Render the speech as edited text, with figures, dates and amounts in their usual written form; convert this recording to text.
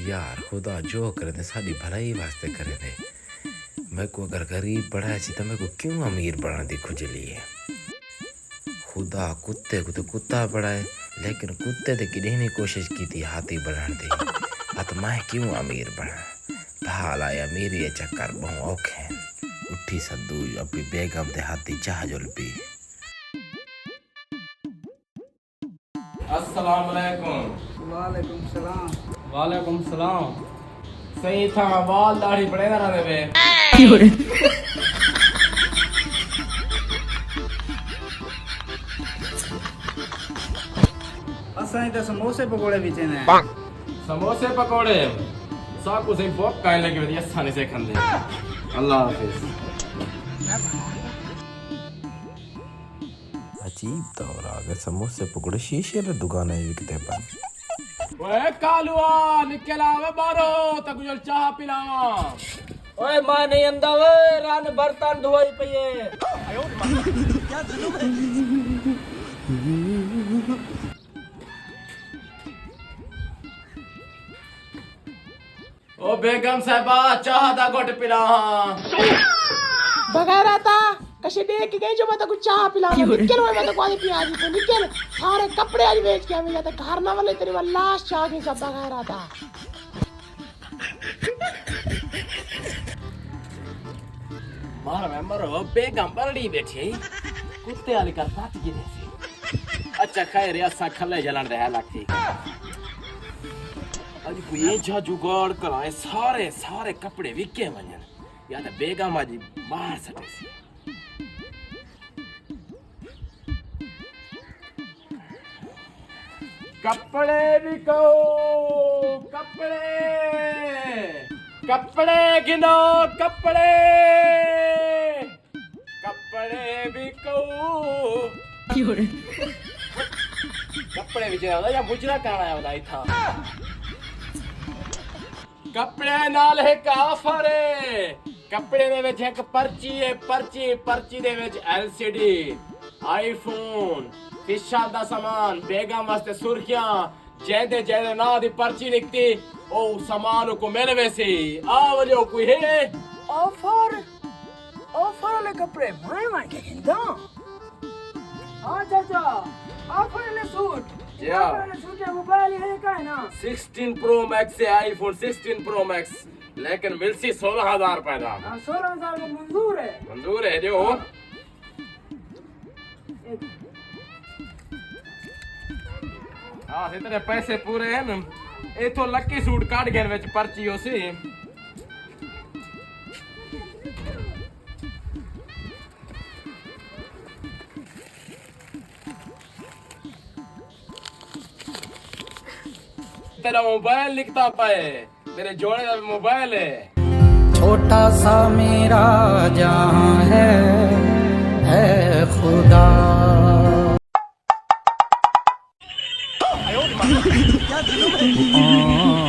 यार खुदा जो करे थे साड़ी भलाई वास्ते करे थे। मैं को अगर गरीब बढ़ाया सी तो मैं को क्यों अमीर बढ़ा दी खुजली है। खुदा कुत्ते को तो कुत्ता बढ़ाए, लेकिन कुत्ते ने कितनी कोशिश की थी हाथी बढ़ाने दी। अत मैं क्यों अमीर बना। भाल आया मेरी ये चक्कर बहु औखे। उठी सद्दू अपनी बेगम ते हाथी चाह जुल पी। अस्सलाम वालेकुम। वालेकुम सलाम। वालेकुम सलाम। सही था वाल दाढ़ी पड़े ना देवे। असां तो समोसे पकोड़े भी चेने। समोसे पकोड़े साकू से भूख काहे लगी वदी असानी से खंदे। अल्लाह हाफिज। अजीब दौर आ गए। समोसे पकौड़े शीशे ले दुकानें विकते पर। ओए कालुआ निकला वे बारो तक जो चाह पिलावा। ओए मां नहीं अंदा वे रान बर्तन धोई पये। क्या जुलूम है। ओ बेगम साहबा चाह दा घुट पिला। बगैर आता कशी देख के गई जो मैं तो कुछ चाह पिला निकल मैं तो कोई पिया जी तो निकल सारे कपड़े आज बेच के हमें जाता घर ना वाले तेरे वाला लास्ट चाह के सब बगैर आता। मार मैं मरो बेगम बरड़ी बैठी कुत्ते वाली कर बात की रे। अच्छा खैर असा खले जलन रहा लगती। आज कोई जा जुगाड़ कराए सारे सारे कपड़े विके वजन या तो बेगम आज बाहर सटे सी। कपड़े बिको कपड़े कपड़े गिनो कपड़े कपड़े बिको कपड़े बिच या मुजरा काना है था। कपड़े नाल है ऑफर है। कपड़े दे विच एक पर्ची है पर्ची दे विच एलसीडी आईफोन फिशा दा सामान बेगम वास्ते सुर्खियां जेदे जेदे ना दी पर्ची निकती ओ सामान को मिलवे सी। आवलो कोई है ऑफर वाले कपड़े माय के गिंदा। हां चाचा ऑफर वाले सूट या सूट है मोबाइल है का है ना 16 प्रो मैक्स है आईफोन 16 प्रो मैक्स लेकिन मिलसी 16,000 रुपए दा। 16,000 को मंजूर है जो हाँ इतने पैसे पूरे हैं ना। इथों लकी सूट काट गए विच पर्ची उसी तेरा मोबाइल लिखता पाए मेरे जोड़े का मोबाइल है। छोटा सा मेरा जहां है खुदा। क्या जुलूम है।